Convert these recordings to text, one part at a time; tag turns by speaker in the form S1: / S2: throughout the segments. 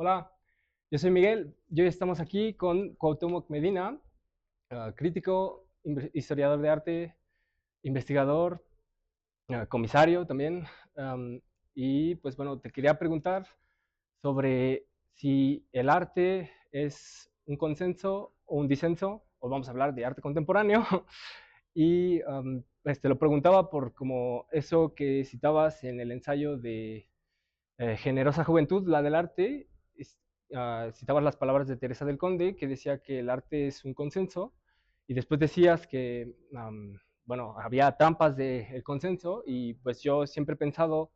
S1: Hola, yo soy Miguel. Y hoy estamos aquí con Cuauhtémoc Medina, crítico, historiador de arte, investigador, comisario también. Y pues bueno, te quería preguntar sobre si el arte es un consenso o un disenso, o vamos a hablar de arte contemporáneo. Y pues te lo preguntaba por como eso que citabas en el ensayo de Generosa Juventud, la del arte. Citabas las palabras de Teresa del Conde, que decía que el arte es un consenso, y después decías que, bueno, había trampas del consenso, y pues yo siempre he pensado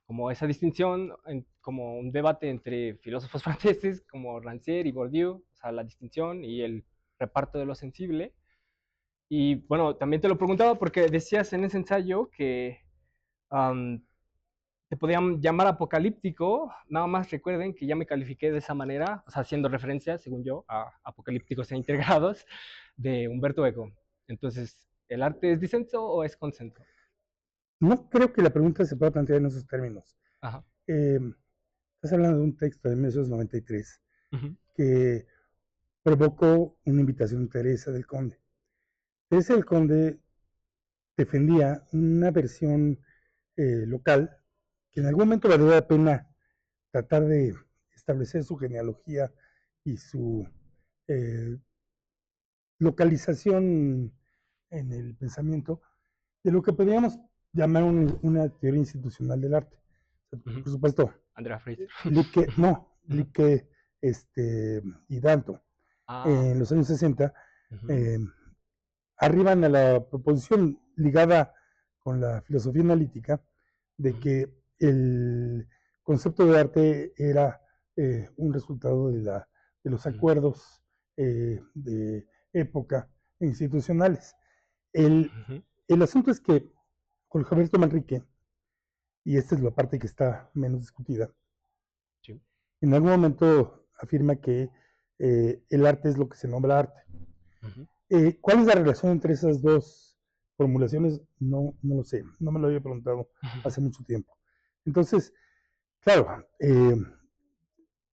S1: como esa distinción, como un debate entre filósofos franceses como Rancière y Bourdieu, o sea, la distinción y el reparto de lo sensible. Y bueno, también te lo preguntaba porque decías en ese ensayo que um, te podían llamar apocalíptico. Nada más recuerden que ya me califiqué de esa manera, o sea, haciendo referencia, según yo, a Apocalípticos e Integrados de Humberto Eco. Entonces, ¿el arte es disenso o es consenso?
S2: No creo que la pregunta se pueda plantear en esos términos.
S1: Ajá.
S2: Eh, Estás hablando de un texto de 1993
S1: Uh-huh.
S2: que provocó una invitación de Teresa del Conde. Teresa del Conde defendía una versión local que en algún momento valió la pena tratar de establecer su genealogía y su eh, localización en el pensamiento de lo que podríamos llamar una teoría institucional del arte.
S1: Uh-huh.
S2: Por supuesto,
S1: Andrea Fraser.
S2: Lipke, no,
S1: Uh-huh.
S2: Lipke y Danto,
S1: Ah.
S2: en los años 60,
S1: Uh-huh.
S2: eh, arriban a la proposición ligada con la filosofía analítica de
S1: Uh-huh.
S2: que el concepto de arte era un resultado de los
S1: Uh-huh.
S2: acuerdos de época institucionales. El,
S1: Uh-huh.
S2: el asunto es que con Roberto Manrique, y esta es la parte que está menos discutida,
S1: Sí.
S2: en algún momento afirma que el arte es lo que se nombra arte.
S1: Uh-huh.
S2: ¿Cuál es la relación entre esas dos formulaciones? No, no lo sé, no me lo había preguntado hace mucho tiempo. Entonces, claro,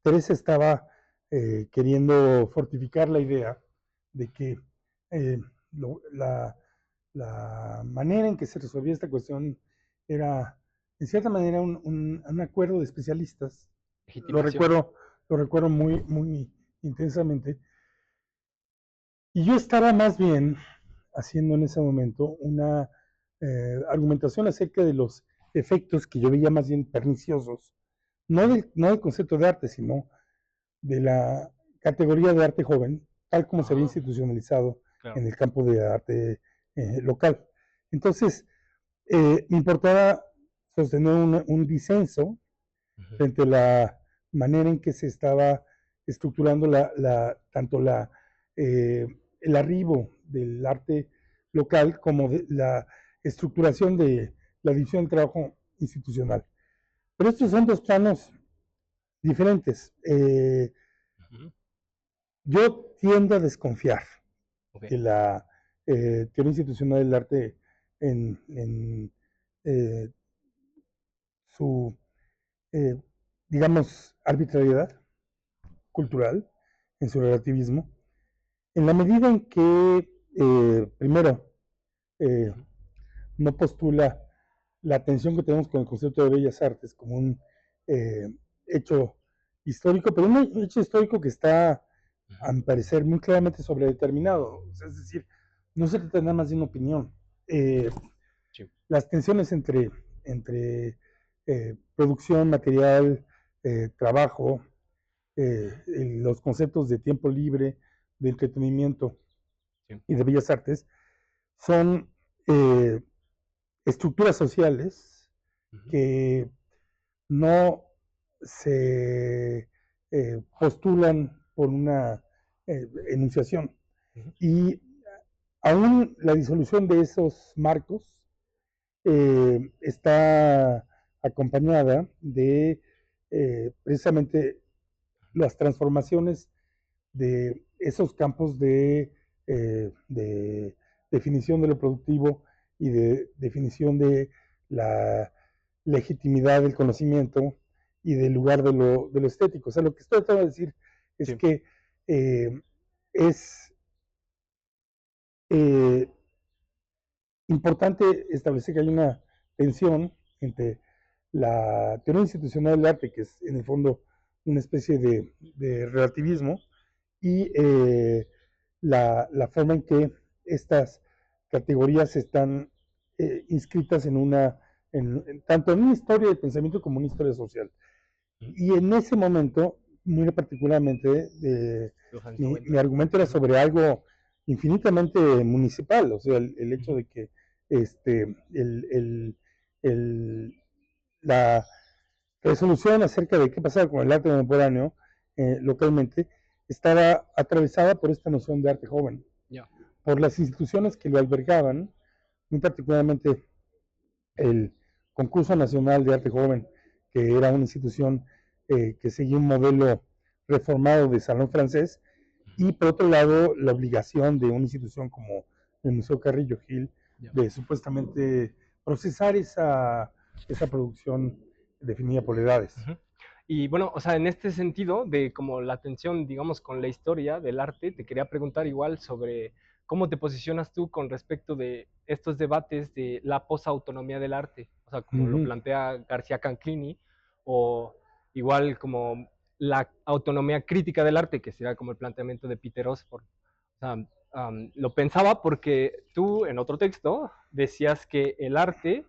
S2: Teresa estaba queriendo fortificar la idea de que eh, lo, la, manera en que se resolvía esta cuestión era, en cierta manera, un acuerdo de especialistas. Lo
S1: Legitimación.
S2: recuerdo, lo recuerdo muy, muy intensamente. Y yo estaba más bien haciendo en ese momento una argumentación acerca de los efectos que yo veía más bien perniciosos,
S1: Uh-huh.
S2: no del concepto de arte, sino de la categoría de arte joven, tal como se había
S1: Ah,
S2: institucionalizado
S1: claro.
S2: en el campo de arte local. Entonces, me importaba sostener un disenso
S1: Uh-huh.
S2: frente a la manera en que se estaba estructurando tanto eh, el arribo del arte local como de la estructuración de la división del trabajo institucional. Pero estos
S1: Sí.
S2: son dos planos diferentes.
S1: Uh-huh.
S2: Yo tiendo a desconfiar
S1: Ok.
S2: de la teoría institucional del arte en eh, su, eh, digamos, arbitrariedad cultural, en su relativismo, en la medida en que, primero, eh,
S1: Uh-huh.
S2: no postula la atención que tenemos con el concepto de bellas artes como un eh, hecho histórico, pero un hecho histórico que está, a
S1: Uh-huh.
S2: mi parecer, muy claramente sobredeterminado. O sea, es decir, no se trata nada más de una opinión.
S1: Sí.
S2: Las tensiones entre producción, material, trabajo, los conceptos de tiempo libre, de entretenimiento
S1: Sí.
S2: y de bellas artes son eh, estructuras sociales
S1: Uh-huh.
S2: que no se postulan por una enunciación.
S1: Uh-huh.
S2: Y aún la disolución de esos marcos está acompañada de precisamente las transformaciones de esos campos de definición de lo productivo y de definición de la legitimidad del conocimiento y del lugar de lo estético. O sea, lo que estoy tratando de decir es
S1: Sí.
S2: que es eh, importante establecer que hay una tensión entre la teoría institucional del arte, que es en el fondo una especie de relativismo, y la forma en que estas categorías están inscritas tanto en una historia de pensamiento como en una historia social.
S1: Ujú.
S2: Y en ese momento, muy particularmente,
S1: Johannes
S2: mi
S1: Owenberg.
S2: argumento era
S1: Ujú.
S2: sobre algo infinitamente municipal, o sea, el hecho
S1: Ujú.
S2: de que este, el- la resolución acerca de qué pasaba con el arte contemporáneo localmente estaba atravesada por esta noción de arte joven,
S1: Ya.
S2: por las instituciones que lo albergaban, muy particularmente el Concurso Nacional de Arte Joven, que era una institución que seguía un modelo reformado de salón francés,
S1: Ujú.
S2: y por otro lado la obligación de una institución como el Museo Carrillo Gil
S1: Ya.
S2: de supuestamente procesar esa producción definida por edades.
S1: Ujú. Y bueno, o sea, en este sentido de como la tensión, digamos, con la historia del arte, te quería preguntar igual sobre cómo te posicionas tú con respecto de estos debates de la posautonomía del arte, o sea, como lo
S2: Ujú.
S1: plantea García Canclini, o igual como la autonomía crítica del arte, que será como el planteamiento de Peter Osborne. O sea, lo pensaba porque tú en otro texto decías que el arte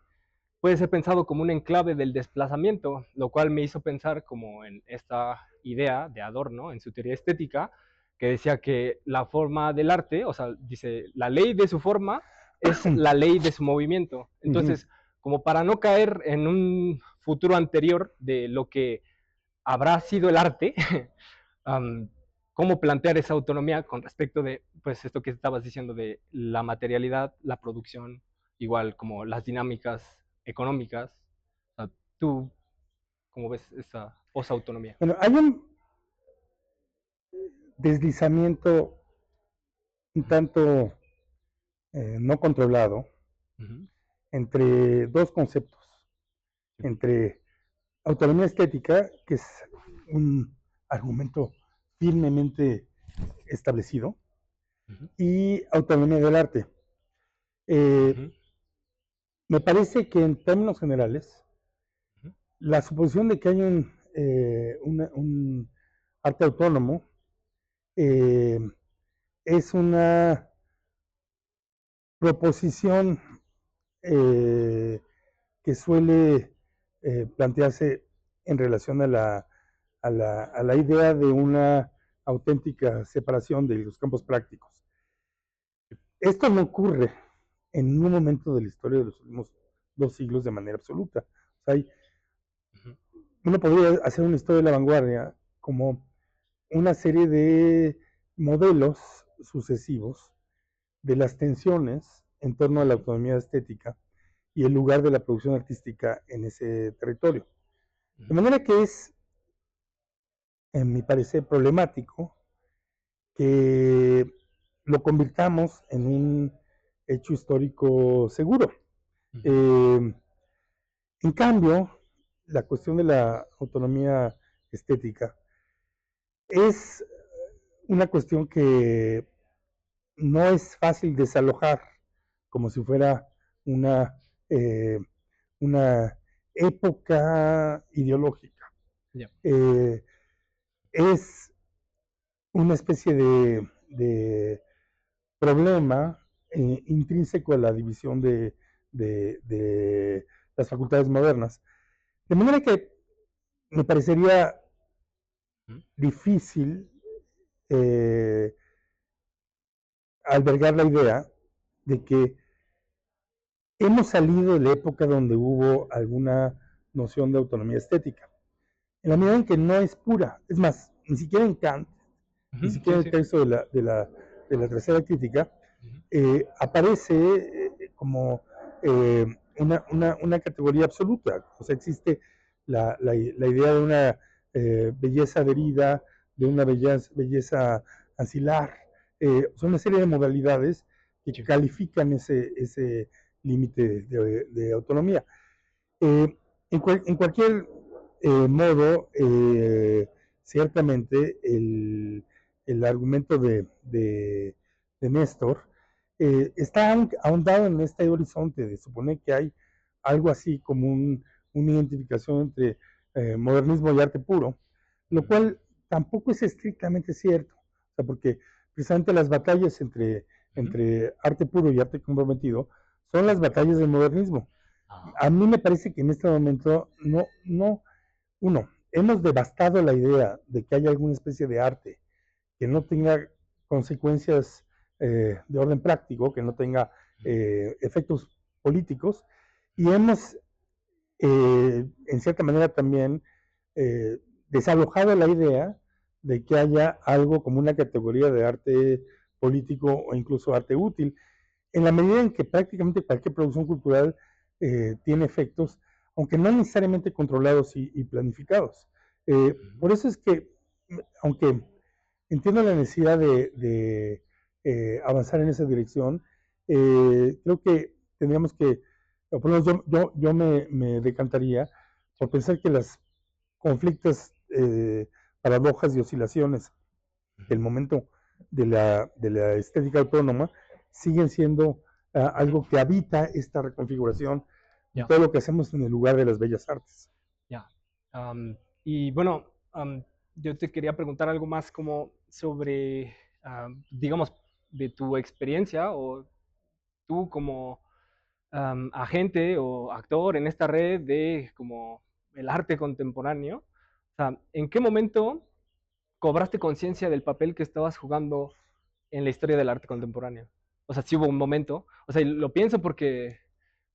S1: puede ser pensado como un enclave del desplazamiento, lo cual me hizo pensar como en esta idea de Adorno, en su teoría estética, que decía que la forma del arte, o sea, dice, la ley de su forma es la ley de su movimiento.
S2: Ujú.
S1: Entonces, como para no caer en un futuro anterior de lo que habrá sido el arte, um, cómo plantear esa autonomía con respecto de, pues, esto que estabas diciendo de la materialidad, la producción, igual como las dinámicas económicas. O sea, tú, ¿cómo ves esa posautonomía?
S2: Bueno, hay un deslizamiento un
S1: Ujú.
S2: tanto no controlado
S1: Ujú.
S2: entre dos conceptos,
S1: Sí.
S2: entre autonomía estética, que es un argumento firmemente establecido,
S1: Ujú.
S2: y autonomía del arte. Eh,
S1: Ujú.
S2: Me parece que en términos generales,
S1: Ujú.
S2: la suposición de que hay un arte autónomo eh, es una proposición eh, que suele plantearse en relación a la idea de una auténtica separación de los campos prácticos. Esto no ocurre en ningún momento de la historia de los últimos 2 siglos de manera absoluta. O sea,
S1: Ujú.
S2: uno podría hacer una historia de la vanguardia como una serie de modelos sucesivos de las tensiones en torno a la
S1: Ujú.
S2: autonomía estética y el lugar de la producción artística en ese territorio. De
S1: Ujú.
S2: manera que es, en mi parecer, problemático que lo convirtamos en un hecho histórico seguro.
S1: Ujú.
S2: Eh, en cambio, la cuestión de la autonomía estética es una cuestión que no es fácil desalojar como si fuera una, eh, una época ideológica.
S1: Ya.
S2: Eh, es una especie de problema intrínseco a la división de las facultades modernas. De manera que me parecería
S1: Ujú.
S2: difícil eh, albergar la idea de que hemos salido de la época donde hubo alguna noción de autonomía estética. En la medida
S1: Ujú.
S2: en que no es pura, es más, ni siquiera en Kant, ni
S1: Ujú.
S2: siquiera
S1: Sí,
S2: en el
S1: sí.
S2: texto de la tercera crítica,
S1: Ujú.
S2: aparece como una categoría absoluta. O sea, existe la idea de una belleza adherida, de una belleza ancilar. Son una serie de modalidades que
S1: Sí.
S2: califican ese límite de autonomía. En cualquier modo, ciertamente, el argumento de Néstor está ahondado en este horizonte de suponer que hay algo así como una identificación entre modernismo y arte puro, lo cual tampoco es estrictamente cierto, o sea, porque precisamente las batallas entre arte puro y arte comprometido son las batallas del modernismo. A mí me parece que en este momento hemos devastado la idea de que haya alguna especie de arte que no tenga consecuencias de orden práctico, que no tenga efectos políticos, y hemos, en cierta manera también, desalojado la idea de que haya algo como una categoría de arte político o incluso arte útil, en la medida en que prácticamente cualquier producción cultural tiene efectos, aunque no necesariamente controlados y planificados. Por eso es que, aunque entiendo la necesidad de avanzar en esa dirección, creo que tendríamos que, o por lo menos yo me decantaría por pensar que las conflictos, paradojas y oscilaciones del momento de la estética autónoma siguen siendo algo que habita esta reconfiguración de todo lo que hacemos en el lugar de las bellas artes.
S1: Ya. Y bueno, yo te quería preguntar algo más como sobre, digamos, de tu experiencia o tú como agente o actor en esta red de como el arte contemporáneo. O sea, ¿en qué momento cobraste conciencia del papel que estabas jugando en la historia del arte contemporáneo? O sea, sí hubo un momento. O sea, y lo pienso porque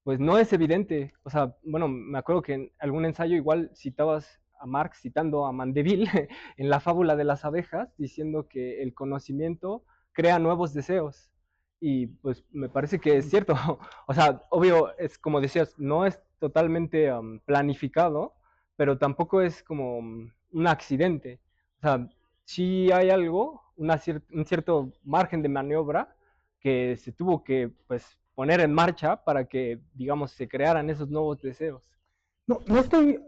S1: pues no es evidente. O sea, bueno, me acuerdo que en algún ensayo igual citabas a Marx citando a Mandeville en la fábula de las abejas, diciendo que el conocimiento crea nuevos deseos. Y pues me parece que es cierto. O sea, obvio, es como decías, no es totalmente planificado, pero tampoco es como un accidente. O sea, sí hay algo, un cierto margen de maniobra que se tuvo que pues poner en marcha para que, digamos, se crearan esos nuevos deseos.
S2: No estoy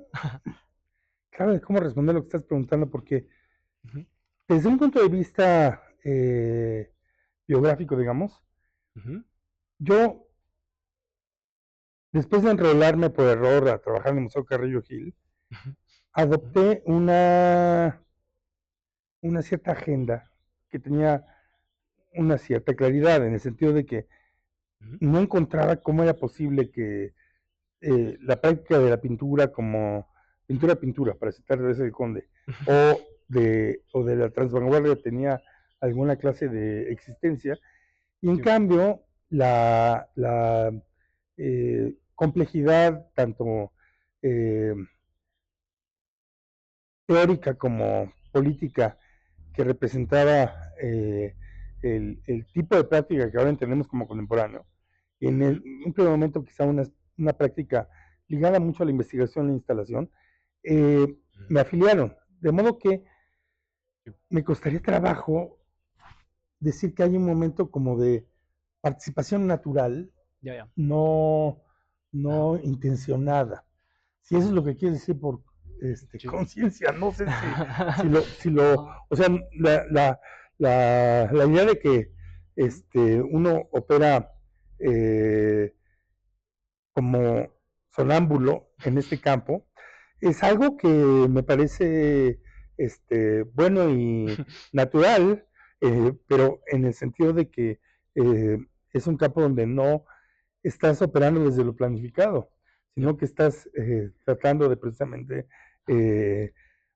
S2: claro de cómo responder lo que estás preguntando, porque
S1: Ujú,
S2: desde un punto de vista biográfico, digamos,
S1: ujú,
S2: yo, después de enrolarme por error a trabajar en el Museo Carrillo Gil,
S1: ujú,
S2: adopté una cierta agenda que tenía una cierta claridad, en el sentido de que
S1: ujú,
S2: no encontraba cómo era posible que la práctica de la pintura como pintura, para citar de ese conde, o de la transvanguardia tenía alguna clase de existencia, y en
S1: sí,
S2: cambio la complejidad, tanto eh, teórica como política, que representaba el tipo de práctica que ahora entendemos como contemporáneo, en
S1: ujú,
S2: un primer momento quizá una práctica ligada mucho a la investigación e instalación, eh,
S1: ujú,
S2: me afiliaron, de modo que
S1: sí,
S2: me costaría trabajo decir que hay un momento como de participación natural,
S1: ya, ya.
S2: no,
S1: Ajá,
S2: no intencionada. Si eso es
S1: ujú,
S2: lo que quiere decir por
S1: sí.
S2: conciencia, no sé si lo,
S1: Ajá,
S2: o sea, la idea de que
S1: ujú,
S2: uno opera eh, como sonámbulo en este campo, es algo que me parece bueno y natural, pero en el sentido de que eh, es un campo donde no estás operando desde lo planificado,
S1: ya.
S2: sino que estás tratando de precisamente eh,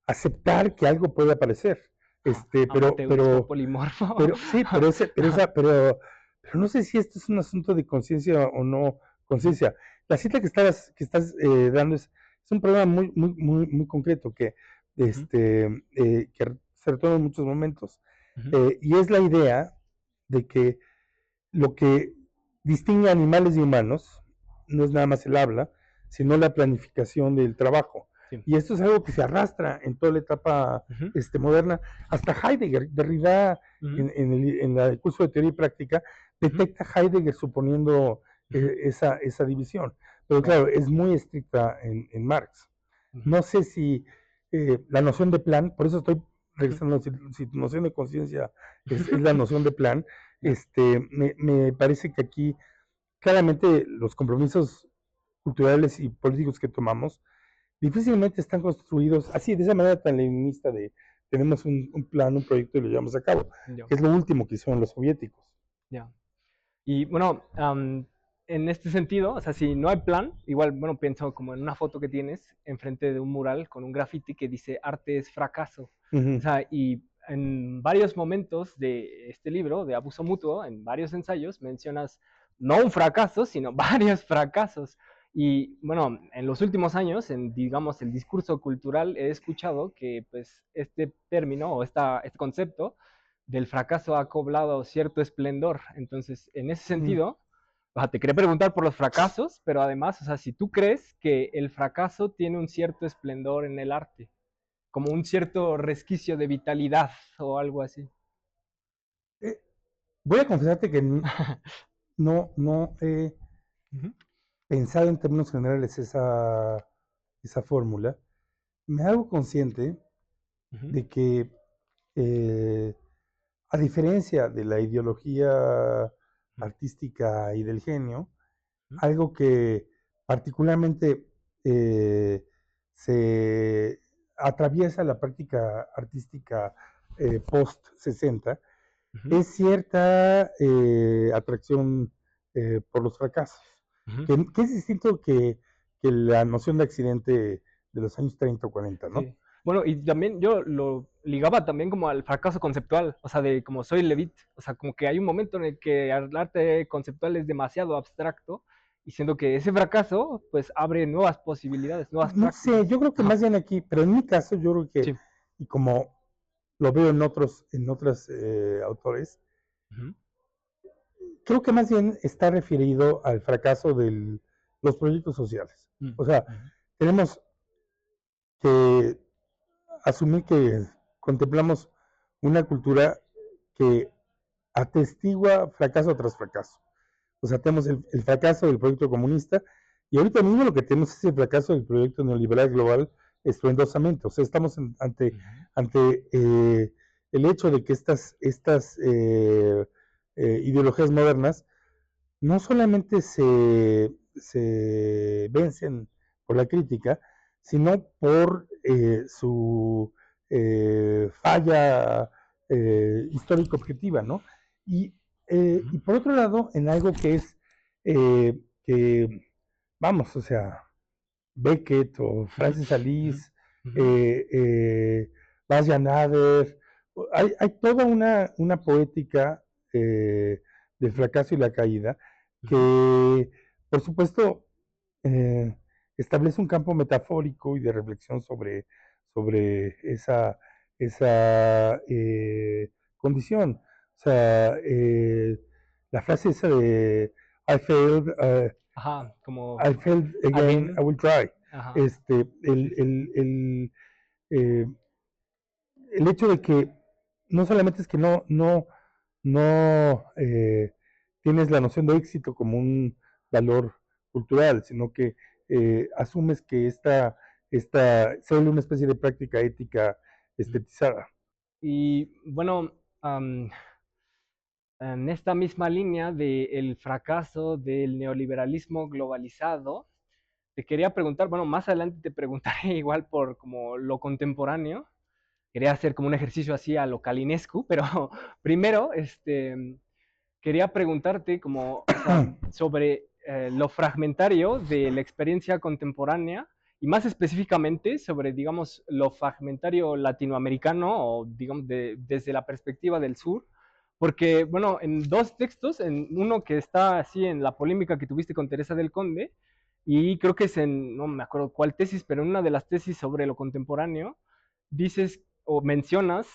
S2: aceptar que algo puede aparecer.
S1: Ajá,
S2: Pero,
S1: amateurismo
S2: pero,
S1: polimorfo.
S2: pero sí, pero no sé si esto es un asunto de conciencia o no
S1: Ujú,
S2: conciencia. La cita que estás dando es un problema muy, muy, muy, muy concreto
S1: ujú,
S2: que se retoma en muchos momentos.
S1: ujú,
S2: Y es la idea de que lo que distingue a animales y humanos no es nada más el habla, sino la planificación del trabajo.
S1: sí,
S2: Y esto es algo que se arrastra en toda la etapa
S1: ujú,
S2: moderna. Hasta Heidegger, Derrida,
S1: ujú,
S2: en el curso de teoría y práctica,
S1: ujú,
S2: detecta Heidegger suponiendo
S1: ujú.
S2: esa división. Pero
S1: Wow.
S2: claro, es muy estricta en Marx.
S1: Ujú,
S2: No sé si la noción de plan, por eso estoy
S1: ujú.
S2: regresando, si tu noción de conciencia es la noción de plan,
S1: Ya,
S2: me parece que aquí claramente los compromisos culturales y políticos que tomamos difícilmente están construidos así, de esa manera tan leninista de tenemos un plan, un proyecto y lo llevamos a cabo,
S1: ya,
S2: que es lo último que hicieron los soviéticos.
S1: ya. Y bueno, en este sentido, o sea, si no hay plan, igual, bueno, pienso como en una foto que tienes enfrente de un mural con un graffiti que dice arte es fracaso. O
S2: Ujú.
S1: sea, y en varios momentos de este libro, de Abuso Mutuo, en varios ensayos, mencionas no un fracaso, sino varios fracasos. Y bueno, en los últimos años, en digamos el discurso cultural, he escuchado que pues este término o este concepto del fracaso ha cobrado cierto esplendor. Entonces, en ese
S2: Mm.
S1: sentido, o sea, te quería preguntar por los fracasos, pero además, o sea, si tú crees que el fracaso tiene un cierto esplendor en el arte, como un cierto resquicio de vitalidad o algo así.
S2: Eh, Voy a confesarte que no he
S1: Ujú,
S2: pensado en términos generales esa fórmula. Me hago consciente
S1: ujú,
S2: de que, eh, a diferencia de la ideología artística y del genio,
S1: ujú,
S2: algo que particularmente eh, se atraviesa la práctica artística post 60
S1: ujú,
S2: es cierta atracción por los fracasos,
S1: ujú.
S2: que es distinto que la noción de accidente de los años 30 o 40, ¿no?
S1: Sí. Bueno, y también yo lo ligaba también como al fracaso conceptual, o sea, de como soy Levit, o sea, como que hay un momento en el que el arte conceptual es demasiado abstracto y siendo que ese fracaso pues abre nuevas posibilidades, nuevas
S2: No sé,
S1: prácticas.
S2: yo creo que
S1: Ajá,
S2: más bien aquí, pero en mi caso yo creo que,
S1: sí.
S2: y como lo veo en otros autores,
S1: Ujú,
S2: creo que más bien está referido al fracaso de los proyectos sociales.
S1: mm,
S2: O sea,
S1: ujú,
S2: tenemos que asumir que contemplamos una cultura que atestigua fracaso tras fracaso. O sea, tenemos el fracaso del proyecto comunista y ahorita mismo lo que tenemos es el fracaso del proyecto neoliberal global estruendosamente. O sea, estamos
S1: ujú,
S2: ante el hecho de que estas ideologías modernas no solamente se vencen por la crítica, sino por su falla histórico objetiva, ¿no? Y,
S1: ujú,
S2: y por otro lado, en algo que es que, vamos, o sea, Beckett o Francis
S1: ujú,
S2: Alice,
S1: ujú,
S2: eh, eh, Bas Nader, hay toda una poética del fracaso y la caída
S1: ujú,
S2: que, por supuesto, eh, establece un campo metafórico y de reflexión sobre esa condición. O sea, la frase esa de I failed,
S1: ajá, como
S2: I failed again, I
S1: again,
S2: will try.
S1: ajá,
S2: Este,
S1: sí, sí.
S2: eh, el hecho de que no solamente es que no tienes la noción de éxito como un valor cultural, sino que asumes que esta se vuelve una especie de práctica ética
S1: Ujú.
S2: estetizada.
S1: Y bueno, en esta misma línea del fracaso del neoliberalismo globalizado, te quería preguntar, bueno, más adelante te preguntaré igual por como lo contemporáneo, quería hacer como un ejercicio así a lo Calinescu, pero primero, quería preguntarte como, o sea, sobre lo fragmentario de la experiencia contemporánea y más específicamente sobre, digamos, lo fragmentario latinoamericano o, digamos, desde la perspectiva del sur, porque, bueno, en dos textos, en uno que está así en la polémica que tuviste con Teresa del Conde, y creo que es en, no me acuerdo cuál tesis, pero en una de las tesis sobre lo contemporáneo, dices o mencionas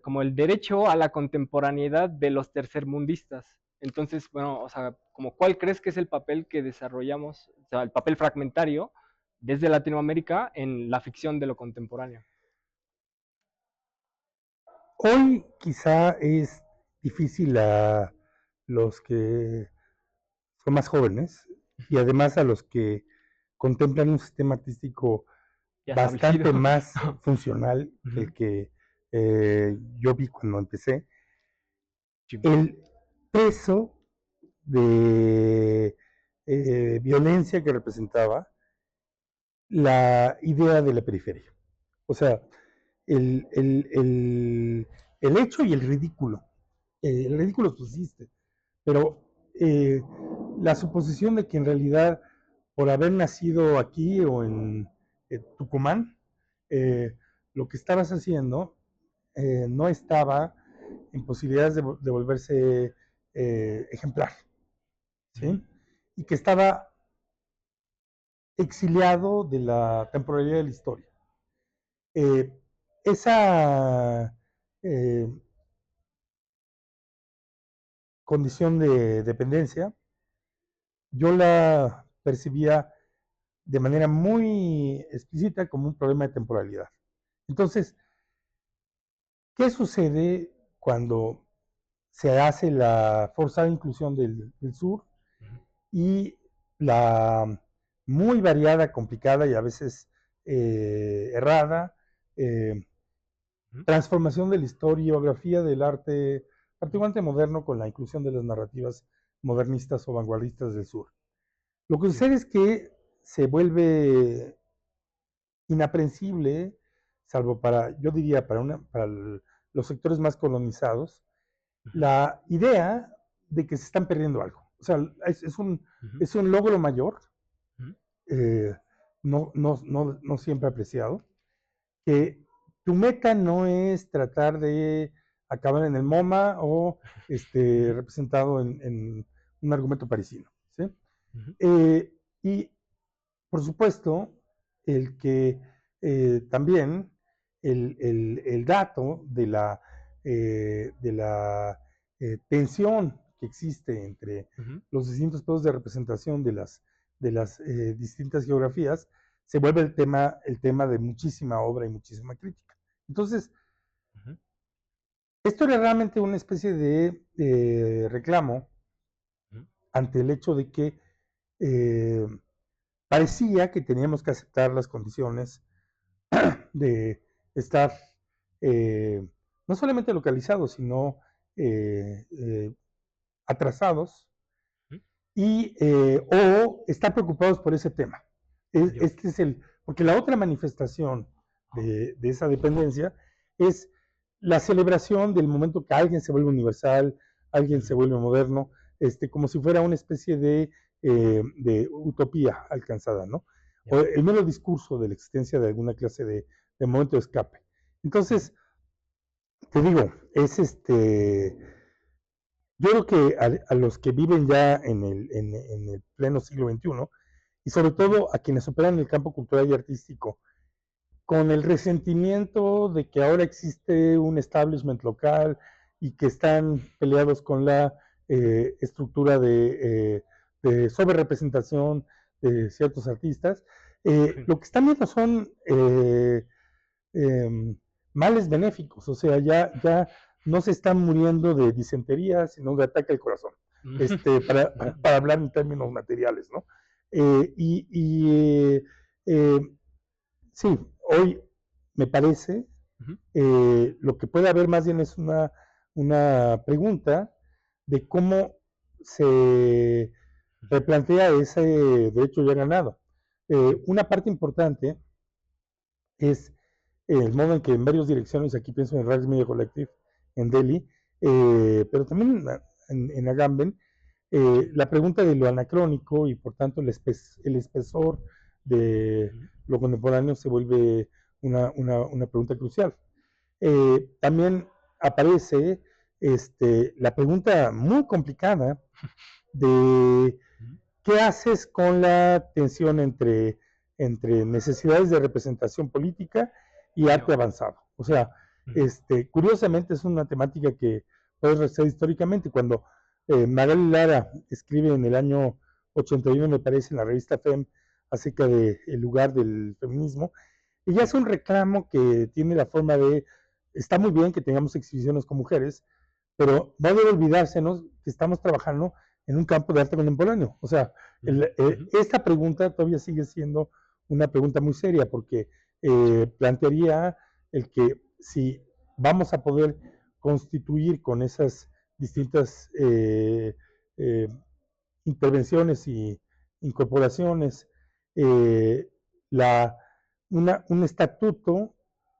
S1: como el derecho a la contemporaneidad de los tercermundistas. Entonces, bueno, o sea, como cuál crees que es el papel que desarrollamos, o sea, el papel fragmentario desde Latinoamérica en la ficción de lo contemporáneo.
S2: Hoy quizá es difícil a los que son más jóvenes y además a los que contemplan un sistema artístico
S1: ya
S2: bastante
S1: establecido.
S2: más funcional que
S1: Ujú.
S2: el que yo vi cuando empecé.
S1: Sí.
S2: El peso de violencia que representaba la idea de la periferia. O sea, el, el, el, el hecho y el ridículo. El ridículo subsiste, pero la suposición de que en realidad por haber nacido aquí o en Tucumán, eh, lo que estabas haciendo no estaba en posibilidades de volverse ejemplar,
S1: Ujú.
S2: ¿sí? Y que estaba exiliado de la temporalidad de la historia. Eh, esa condición de dependencia, yo la percibía de manera muy explícita como un problema de temporalidad. Entonces, ¿qué sucede cuando se hace la forzada inclusión del sur
S1: Ujú.
S2: y la muy variada, complicada y a veces errada
S1: Ujú.
S2: transformación de la historiografía del arte, particularmente moderno, con la inclusión de las narrativas modernistas o vanguardistas del sur? Lo que
S1: Sí.
S2: sucede es que se vuelve inaprensible, salvo para, yo diría, para los sectores más colonizados,
S1: Ujú.
S2: la idea de que se están perdiendo algo. O sea,
S1: Ujú.
S2: es un logro mayor,
S1: Ujú.
S2: eh, no siempre apreciado, que tu meta no es tratar de acabar en el MoMA o
S1: Ujú.
S2: representado en un argumento parisino. ¿Sí?
S1: Ujú.
S2: Y por supuesto, el que también el dato de la tensión que existe entre
S1: Ujú.
S2: los distintos pedos de representación de las distintas geografías se vuelve el tema de muchísima obra y muchísima crítica. Entonces,
S1: Ujú.
S2: esto era realmente una especie de reclamo
S1: Ujú.
S2: ante el hecho de que eh, parecía que teníamos que aceptar las condiciones de estar eh, no solamente localizados, sino eh, eh, atrasados o estar preocupados por ese tema.
S1: Ya.
S2: Este es porque la otra manifestación
S1: Ah.
S2: de esa dependencia es la celebración del momento que alguien se vuelve universal, alguien se
S1: Ujú.
S2: vuelve moderno, como si fuera una especie de utopía alcanzada, ¿no?
S1: Ya.
S2: O el mero discurso de la existencia de alguna clase de momento de escape.
S1: Ujú.
S2: Entonces, te digo, yo creo que a los que viven ya en el pleno siglo XXI, y sobre
S1: Ujú.
S2: todo a quienes operan en el campo cultural y artístico, con el resentimiento de que ahora existe un establishment local y que están peleados con la estructura de sobrerepresentación de ciertos artistas,
S1: Sí.
S2: lo que están viendo son eh, males benéficos, o sea, ya no se están muriendo de disentería, sino de ataque al corazón,
S1: Ujú. Ujú.
S2: para hablar en términos materiales, ¿no? Eh, sí, hoy me parece,
S1: Ujú.
S2: lo que puede haber más bien es una pregunta de cómo se
S1: Ujú.
S2: replantea ese derecho ya ganado.
S1: Sí.
S2: Una parte importante es el modo en que en varias direcciones, aquí pienso en Rags Media Collective, en Delhi, pero también en Agamben,
S1: Sí.
S2: la pregunta de lo anacrónico y por tanto el espesor de
S1: Ujú.
S2: lo contemporáneo se vuelve una pregunta crucial. También aparece la pregunta muy complicada de
S1: Ujú.
S2: ¿qué haces con la tensión entre necesidades de representación política y arte
S1: Ya.
S2: avanzado? O sea,
S1: Ujú.
S2: curiosamente es una temática que puedes revisar históricamente. Cuando Magali Lara escribe en el año 81, me parece, en la revista FEM, acerca del lugar del feminismo, ella
S1: Sí.
S2: hace un reclamo que tiene la forma de, está muy bien que tengamos exhibiciones con mujeres, pero no debe olvidársenos que estamos trabajando en un campo de arte contemporáneo. O sea,
S1: Ujú. Ujú.
S2: esta pregunta todavía sigue siendo una pregunta muy seria porque plantearía el que si vamos a poder constituir con esas distintas intervenciones y incorporaciones eh, la, un estatuto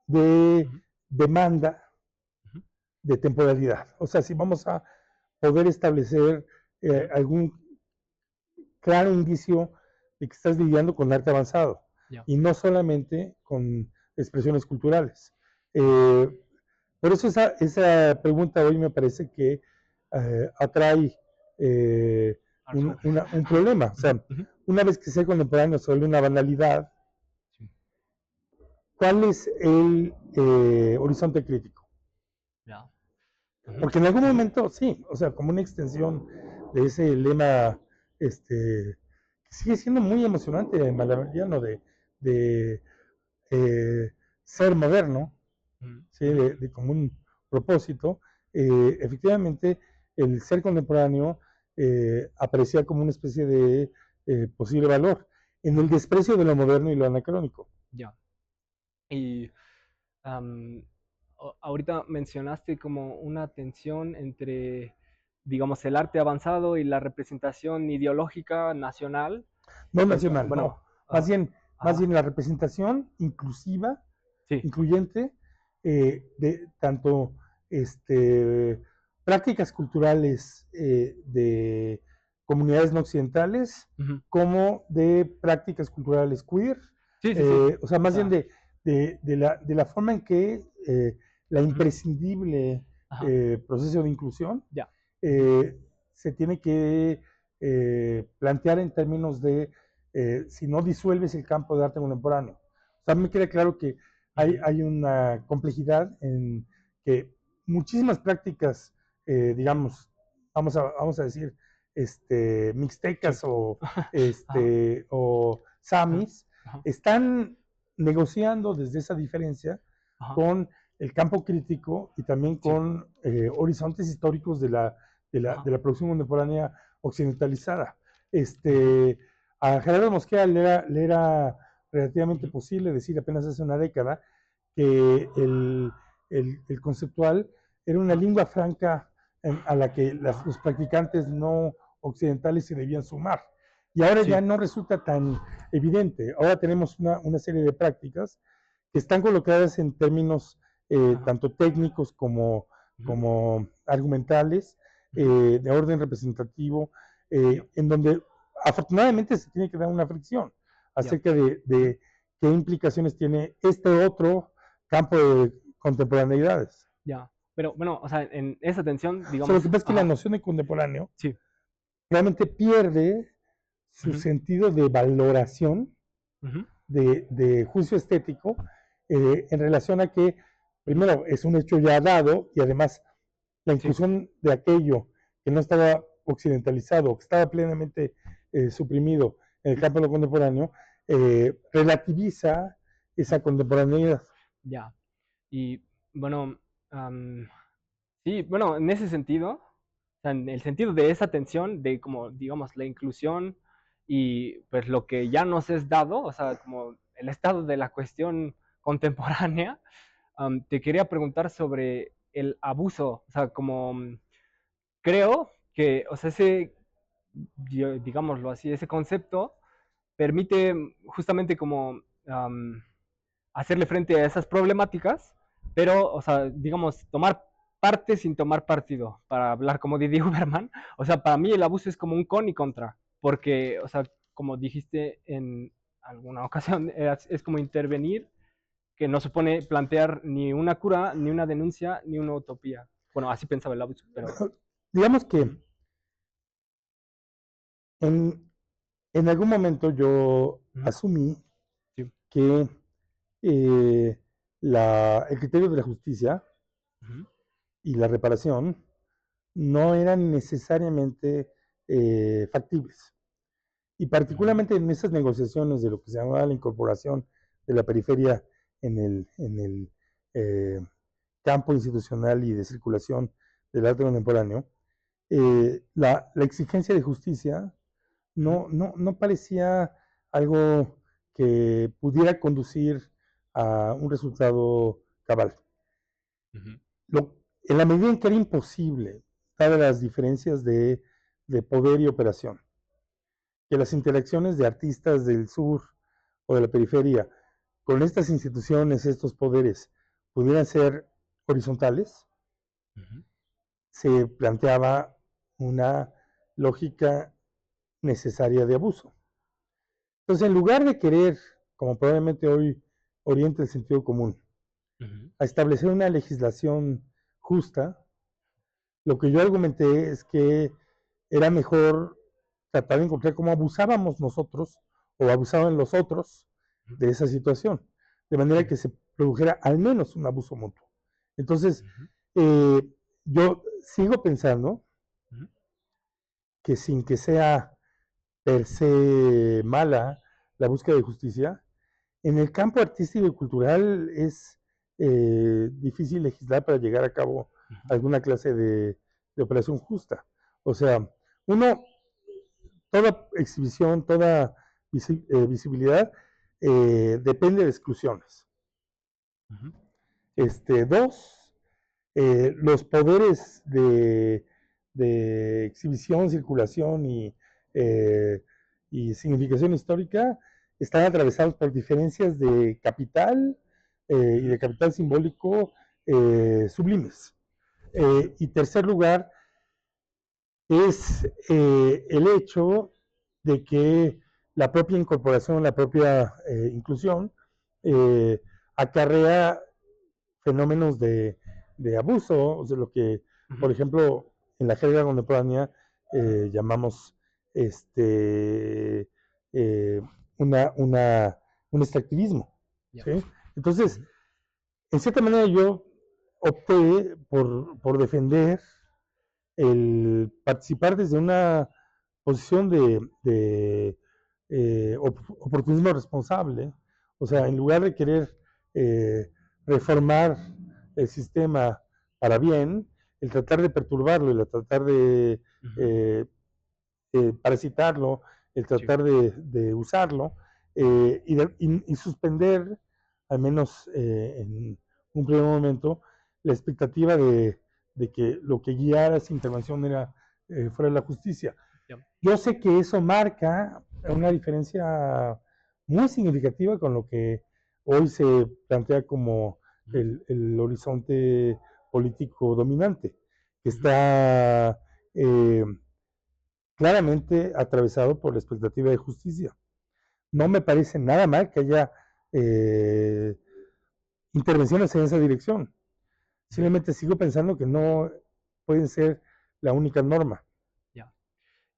S2: de
S1: Ujú,
S2: demanda
S1: ujú,
S2: de temporalidad. O sea, si vamos a poder establecer
S1: ujú,
S2: algún claro indicio de que estás lidiando con arte avanzado
S1: ya,
S2: y no solamente con expresiones culturales.
S1: ujú,
S2: Eh, por eso esa pregunta hoy me parece que atrae
S1: harto.
S2: un problema. O
S1: Ujú,
S2: sea,
S1: ujú,
S2: una vez que ser contemporáneo se vuelve una banalidad,
S1: sí,
S2: ¿cuál es el horizonte crítico?
S1: ya, ujú,
S2: Porque en algún
S1: ujú,
S2: momento, sí, o sea, como una extensión de ese lema, que sigue siendo muy emocionante, Malaveriano, de ser moderno,
S1: ujú,
S2: ¿sí?
S1: ujú,
S2: De como un propósito, efectivamente, el ser contemporáneo aparecía como una especie de posible valor en el
S1: ujú,
S2: desprecio de lo moderno y lo anacrónico.
S1: ya. Y ahorita mencionaste como una tensión entre, digamos, el arte avanzado y la representación ideológica nacional.
S2: No nacional,
S1: Bueno,
S2: no. Más bien, más
S1: ajá,
S2: bien la representación inclusiva,
S1: sí,
S2: incluyente, de tanto este, prácticas culturales de comunidades no occidentales
S1: ujú,
S2: como de prácticas culturales queer,
S1: sí, sí, sí,
S2: o sea,
S1: o
S2: más bien
S1: sea,
S2: de la forma en que la
S1: ujú,
S2: imprescindible
S1: ajá,
S2: proceso de inclusión
S1: ya, ujú,
S2: eh, se tiene que plantear en términos de si no disuelves el campo de arte contemporáneo. O sea, me queda claro que
S1: ujú,
S2: hay una complejidad en que muchísimas prácticas, digamos, vamos a decir,
S1: sí,
S2: mixtecas
S1: ajá,
S2: o
S1: ajá,
S2: samis,
S1: ajá,
S2: están negociando desde esa diferencia
S1: ajá,
S2: con el campo crítico y también
S1: sí,
S2: con horizontes históricos de
S1: ajá,
S2: la producción contemporánea occidentalizada.
S1: ujú,
S2: Este, a Gerardo Mosquera le era relativamente
S1: ujú,
S2: posible decir apenas hace una década que el conceptual era una
S1: ajá,
S2: lengua franca a la que los practicantes no occidentales se debían sumar. Y ahora ya
S1: sí,
S2: no resulta tan evidente. Ahora tenemos una serie de prácticas que están colocadas en términos
S1: ajá,
S2: tanto técnicos como,
S1: ujú,
S2: como argumentales,
S1: ujú,
S2: de orden representativo,
S1: ya,
S2: en donde afortunadamente se tiene que dar una fricción
S1: ya,
S2: acerca
S1: ujú,
S2: de qué implicaciones tiene este otro campo de contemporaneidades.
S1: ya. Pero bueno, o sea, en esa tensión,
S2: O sea, lo que
S1: digamos,
S2: pasa es que la
S1: ajá,
S2: noción de contemporáneo
S1: sí,
S2: realmente pierde su
S1: ujú,
S2: sentido de valoración,
S1: ujú,
S2: de juicio estético, en relación a que,
S1: ujú,
S2: primero, es un hecho ya dado y además la
S1: sí,
S2: inclusión de aquello que no estaba occidentalizado, que estaba plenamente suprimido en el campo de lo contemporáneo, relativiza
S1: ujú,
S2: esa contemporaneidad.
S1: ya. Y bueno, am, sí, bueno, en ese sentido, o sea, en el sentido de esa tensión, de como, digamos, la inclusión y pues lo que ya nos es dado, o sea, como el estado de la cuestión contemporánea, te quería preguntar sobre el abuso, o sea, como creo que, o sea, ese, digámoslo así, ese concepto permite justamente como hacerle frente a esas problemáticas, pero, o sea, digamos, tomar parte sin tomar partido, para hablar como Didi Uberman. O sea, para mí el abuso es como un con y contra, porque, o sea, como dijiste en alguna ocasión, es como intervenir, que no supone plantear ni una cura, ni una denuncia, ni una utopía. Bueno, así pensaba el abuso, pero...
S2: Digamos que
S1: Ujú,
S2: en, en algún momento yo
S1: ujú,
S2: asumí
S1: sí,
S2: que el criterio de la justicia
S1: ujú,
S2: y la reparación no eran necesariamente factibles. Y
S1: ujú,
S2: particularmente en esas negociaciones de lo que se llamaba la incorporación de la periferia en el eh, campo institucional y de circulación del arte contemporáneo, la exigencia de justicia
S1: ujú,
S2: no parecía algo que pudiera conducir a un resultado cabal.
S1: Ujú.
S2: En la medida en que era imposible, dadas las diferencias de poder y operación, que las interacciones de artistas del sur o de la periferia con estas instituciones, estos poderes, pudieran ser horizontales,
S1: Ujú.
S2: se planteaba una lógica necesaria de abuso. Entonces, en lugar de querer, como probablemente hoy orienta el sentido común,
S1: Ujú.
S2: a establecer una legislación justa, lo que yo argumenté es que era mejor tratar de encontrar cómo abusábamos nosotros o abusaban los otros
S1: Ujú.
S2: de esa situación, de manera
S1: Sí.
S2: que se produjera al menos un abuso mutuo. Entonces,
S1: Ujú.
S2: eh, yo sigo pensando
S1: Ujú.
S2: que sin que sea per se mala la búsqueda de justicia, en el campo artístico y cultural es difícil legislar para llegar a cabo
S1: Ujú.
S2: alguna clase de operación justa. O sea, uno, toda exhibición, toda visibilidad depende de exclusiones.
S1: Ujú. Sí.
S2: Dos, los poderes de exhibición, circulación y significación histórica están atravesados por diferencias de capital y
S1: Ujú.
S2: de capital simbólico sublimes. Y tercer lugar, es el hecho de que la propia incorporación, la propia inclusión, eh, acarrea fenómenos de abuso, o sea, lo que, por
S1: Ujú.
S2: ejemplo, en la jerga contemporánea llamamos este, eh, una, una, un extractivismo.
S1: Ya.
S2: ¿Sí? Entonces,
S1: Ujú.
S2: en cierta manera yo opté por defender el participar desde una posición oportunismo responsable, o sea,
S1: Ujú.
S2: en lugar de querer eh, reformar el sistema para bien, el tratar de perturbarlo, el tratar de
S1: Ujú.
S2: eh, parasitarlo, el
S1: Sí.
S2: tratar de usarlo y suspender, al menos en un primer momento, la expectativa de que lo que guiara esa intervención fuera la justicia.
S1: Ya.
S2: Yo sé que eso marca una diferencia muy significativa con lo que hoy se plantea como
S1: Ujú.
S2: el horizonte político dominante, que
S1: Ujú.
S2: está claramente atravesado por la expectativa de justicia. No
S1: Ujú.
S2: me parece nada mal que haya eh, intervenciones en esa dirección.
S1: Ujú.
S2: Simplemente sigo pensando que no pueden ser la única norma.
S1: Ya.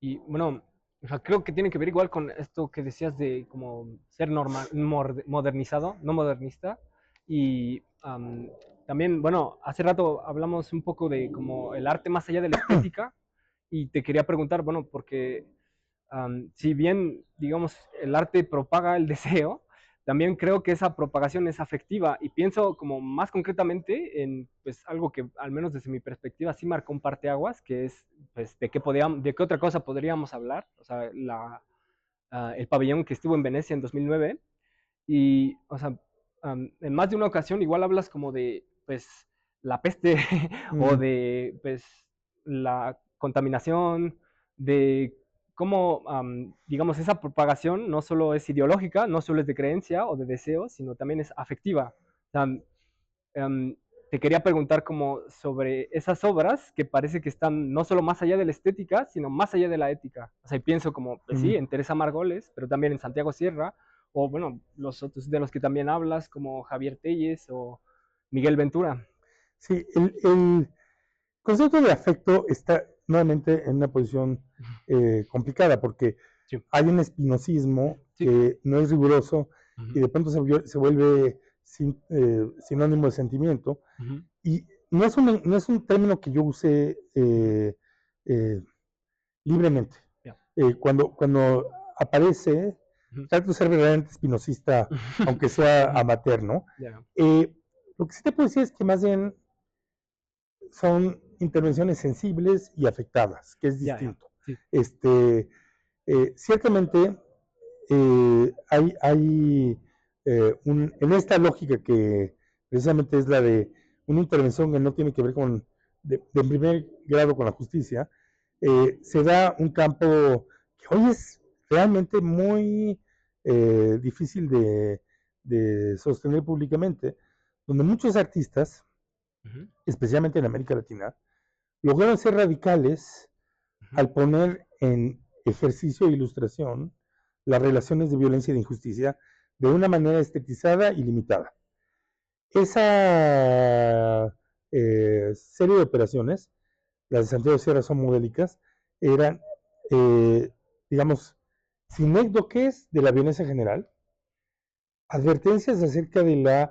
S1: Y bueno, o sea, creo que tiene que ver igual con esto que decías de como ser normal, modernizado, no modernista. Y también, bueno, hace rato hablamos un poco de como el arte más allá de la estética. Y te quería preguntar, bueno, porque si bien, digamos, el arte propaga el deseo, también creo que esa propagación es afectiva y pienso como más concretamente en pues algo que al menos desde mi perspectiva sí marcó un parteaguas, que es pues de qué otra cosa podríamos hablar, o sea, el pabellón que estuvo en Venecia en 2009 y, o sea, en más de una ocasión igual hablas como de pues la peste o
S2: Mm,
S1: de pues la contaminación, de cómo, digamos, esa propagación no solo es ideológica, no solo es de creencia o de deseo, sino también es afectiva. O sea, um, te quería preguntar como sobre esas obras que parece que están no solo más allá de la estética, sino más allá de la ética. O sea, y pienso como, pues
S2: mm.
S1: sí, en Teresa Margoles, pero también en Santiago Sierra, o bueno, los otros de los que también hablas, como Javier Telles o Miguel Ventura.
S2: Sí, el concepto de afecto está nuevamente en una posición complicada porque
S1: Sí,
S2: hay un espinosismo
S1: sí.
S2: que no es riguroso y
S1: Ujú.
S2: de pronto se vuelve sinónimo de sentimiento.
S1: Ujú.
S2: Y no es un término que yo use
S1: Ujú.
S2: eh, libremente.
S1: Ya.
S2: Cuando aparece,
S1: Ujú.
S2: trato de ser verdaderamente espinosista, aunque sea
S1: Ujú.
S2: amateur, ¿no?
S1: Ya.
S2: Eh, lo que sí te puedo decir es que más bien son intervenciones sensibles y afectadas, que es
S1: Ya, ya.
S2: distinto.
S1: Sí.
S2: Ciertamente hay en esta lógica que precisamente es la de una intervención que no tiene que ver de primer grado con la justicia, se da un campo que hoy es realmente muy difícil de sostener públicamente, donde muchos artistas, especialmente en América Latina, lograron ser radicales al poner en ejercicio e ilustración las relaciones de violencia y de injusticia de una manera estetizada y limitada. Esa serie de operaciones, las de Santiago Sierra son modélicas, eran, eh, digamos, sinécdoques de la violencia general, advertencias acerca del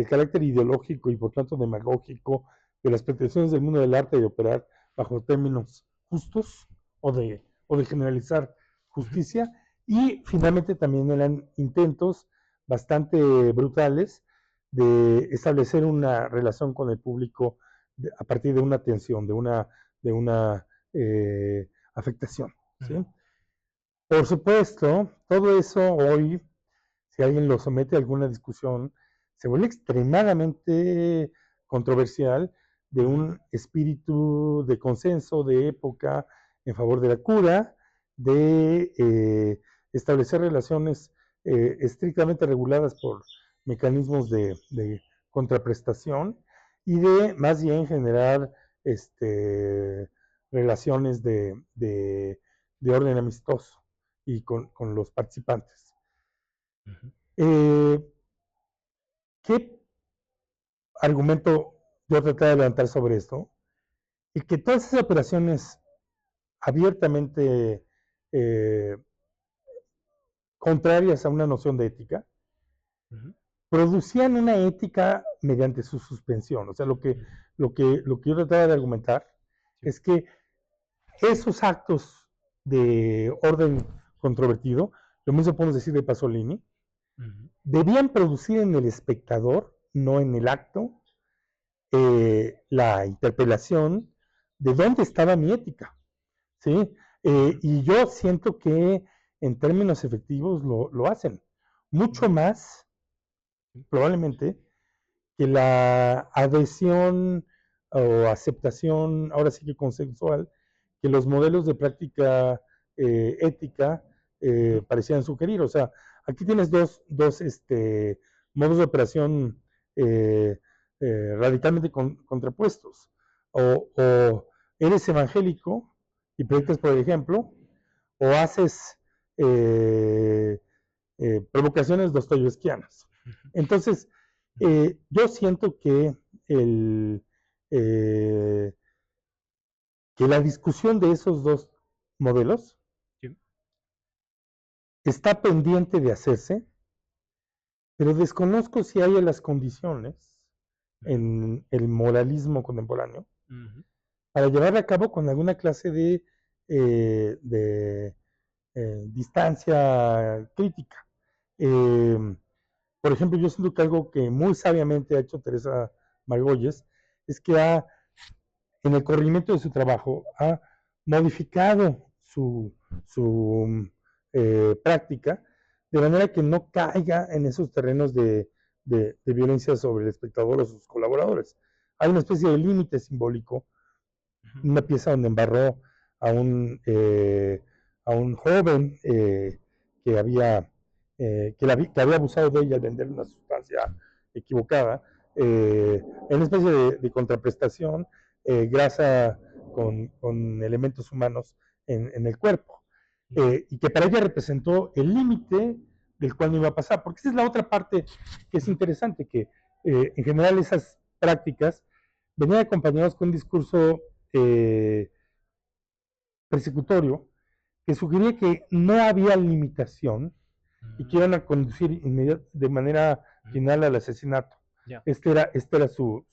S2: carácter ideológico y por tanto demagógico de las pretensiones del mundo del arte de operar bajo términos justos o de generalizar justicia, y finalmente también eran intentos bastante brutales de establecer una relación con el público a partir de una tensión, de una afectación. ¿Sí? Por supuesto, todo eso hoy, si alguien lo somete a alguna discusión, se vuelve extremadamente controversial, de un espíritu de consenso de época en favor de la cura, de establecer relaciones estrictamente reguladas por mecanismos de contraprestación, y de más bien generar relaciones de orden amistoso y con los participantes. ¿Qué argumento yo traté de levantar sobre esto? Y que todas esas operaciones abiertamente eh, contrarias a una noción de ética, producían una ética mediante su suspensión. O sea, lo que yo trataba de argumentar es que esos actos de orden controvertido, lo mismo podemos decir de Pasolini, debían producir en el espectador, no en el acto, la interpelación de dónde estaba mi ética. ¿Sí? Y yo siento que en términos efectivos lo hacen. Mucho más, probablemente, que la adhesión o aceptación, ahora sí que consensual, que los modelos de práctica ética parecían sugerir. O sea, aquí tienes dos modos de operación radicalmente contrapuestos. O eres evangélico y predicas por el ejemplo, o haces provocaciones dostoyevskianas. Entonces, yo siento el, eh, que la discusión de esos dos modelos está pendiente de hacerse, pero desconozco si hay las condiciones en el moralismo contemporáneo para llevar a cabo con alguna clase de distancia crítica. Por ejemplo, yo siento que algo que muy sabiamente ha hecho Teresa Margolles es que en el corrimiento de su trabajo, ha modificado su práctica de manera que no caiga en esos terrenos de violencia sobre el espectador o sus colaboradores. Hay una especie de límite simbólico, una pieza donde embarró a un joven que que había abusado de ella al vender una sustancia equivocada, en una especie de contraprestación, grasa con elementos humanos en el cuerpo, y que para ella representó el límite del cual no iba a pasar, porque esa es la otra parte que es interesante, que en general esas prácticas venían acompañadas con un discurso persecutorio que sugería que no había limitación y que iban a conducir de manera final al asesinato. Esta era su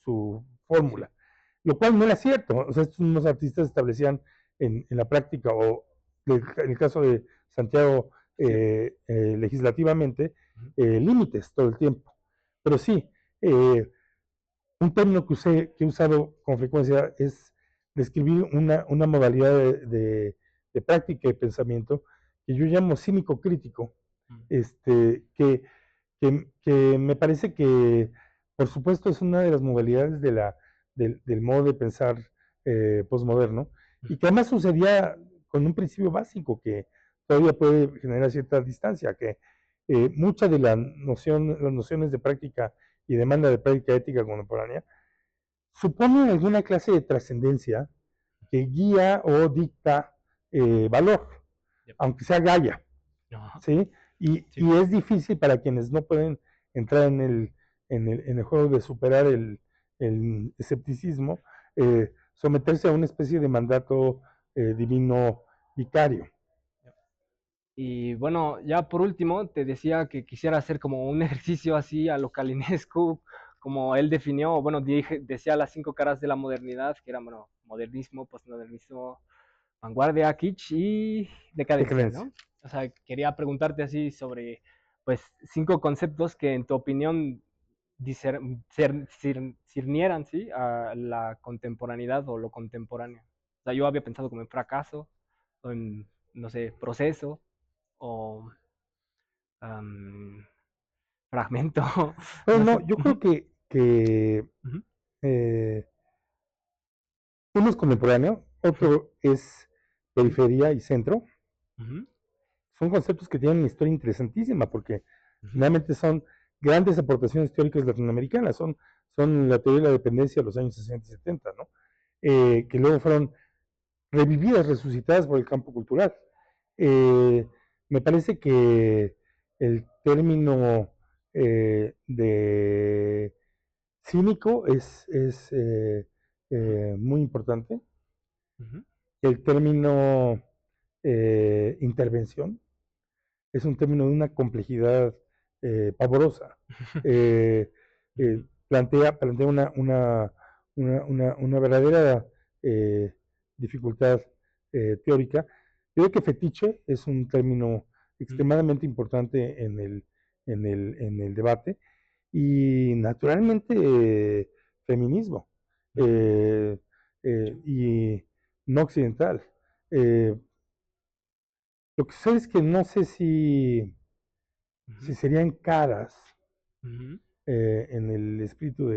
S2: fórmula, lo cual no era cierto. O sea, estos unos artistas establecían en la práctica, o en el caso de Santiago, legislativamente, límites todo el tiempo. Pero sí, un término que he usado con frecuencia es describir una modalidad de práctica y pensamiento que yo llamo cínico crítico,
S1: Mm.
S2: Que me parece que, por supuesto, es una de las modalidades del modo de pensar posmoderno, y que además sucedía con un principio básico que todavía puede generar cierta distancia, que muchas de las nociones de práctica y demanda de práctica ética contemporánea suponen alguna clase de trascendencia que guía o dicta valor,
S1: Yep.
S2: aunque sea Gaia.
S1: Ajá.
S2: ¿Sí?
S1: Sí.
S2: Y es difícil para quienes no pueden entrar en el juego de superar el escepticismo, someterse a una especie de mandato divino vicario.
S1: Y bueno, ya por último, te decía que quisiera hacer como un ejercicio así a lo Calinescu, como él definió, bueno, decía las 5 caras de la modernidad, que eran, bueno, modernismo, postmodernismo, vanguardia, kitsch y
S2: ¿Qué
S1: decadencia,
S2: creencia?
S1: ¿no? O sea, quería preguntarte así sobre, pues, 5 conceptos que en tu opinión cirnieran, ¿sí? A la contemporaneidad o lo contemporáneo. O sea, yo había pensado como en fracaso, o en, no sé, proceso, o fragmento,
S2: Bueno,
S1: no
S2: no,
S1: sé.
S2: yo creo que
S1: Ujú,
S2: eh, uno es contemporáneo,
S1: ujú,
S2: otro es periferia y centro.
S1: ujú,
S2: Son conceptos que tienen una historia interesantísima porque
S1: ujú,
S2: finalmente son grandes aportaciones teóricas latinoamericanas, son la teoría de la dependencia de los años 60 y 70, ¿no? Que luego fueron revividas, resucitadas por el campo cultural. Eh, Me parece que el término de cínico
S1: ujú,
S2: muy importante.
S1: ujú,
S2: El término intervención es un término de una complejidad pavorosa. Eh,
S1: ujú,
S2: Plantea una verdadera dificultad teórica. Yo creo que fetiche es un término
S1: ujú,
S2: extremadamente importante en el debate, y naturalmente feminismo,
S1: ujú,
S2: eh, y no occidental. Eh, lo que sucede es que no sé si
S1: ujú,
S2: serían caras
S1: ujú,
S2: en el espíritu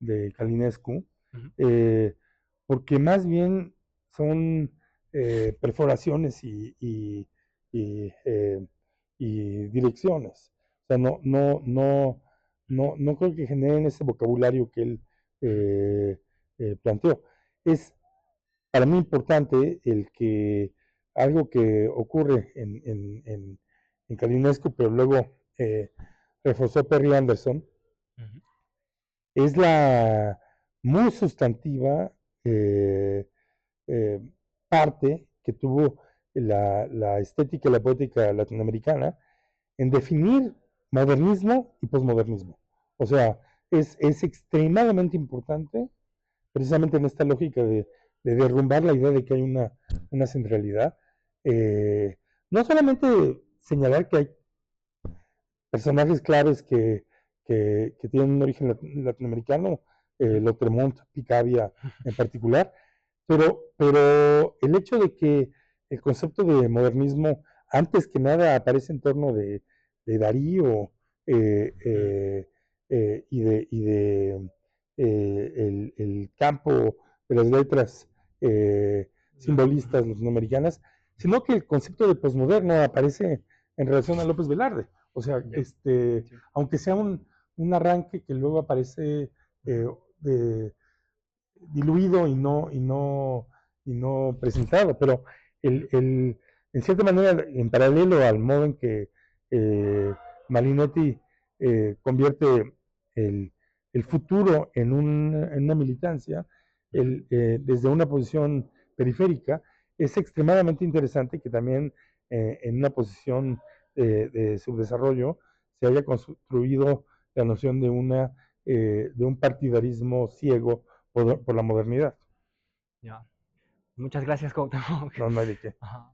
S2: de Calinescu,
S1: ujú,
S2: eh, porque más bien son perforaciones y y direcciones. O sea, no creo que generen ese vocabulario que él
S1: ujú,
S2: eh, planteó. Es para mí importante el que algo que ocurre en Calinescu, pero luego reforzó Perry Anderson,
S1: ujú,
S2: es la muy sustantiva eh, eh, parte que tuvo la estética y la poética latinoamericana en definir modernismo y posmodernismo. O sea, es extremadamente importante precisamente en esta lógica de derrumbar la idea de que hay una centralidad. Eh, no solamente señalar que hay personajes claves que tienen un origen latinoamericano,
S1: ujú,
S2: Lautremont, Picabia en particular, pero el hecho de que el concepto de modernismo antes que nada aparece en torno de Darío
S1: ujú,
S2: y de el campo de las letras simbolistas latinoamericanas, sino que el concepto de posmoderno aparece en relación a López Velarde. O sea,
S1: ya, sí,
S2: aunque sea un arranque que luego aparece
S1: ujú,
S2: de, diluido y no presentado, pero
S1: ujú,
S2: en cierta manera, en paralelo al modo en que eh, Marinetti convierte el, el futuro en una militancia,
S1: ujú,
S2: desde una posición periférica, es extremadamente interesante que también en una posición de subdesarrollo se haya construido la noción de un partidarismo ciego por la modernidad.
S1: ya. Muchas gracias, Cuauhtémoc.
S2: No, no hay de qué.
S1: Ajá.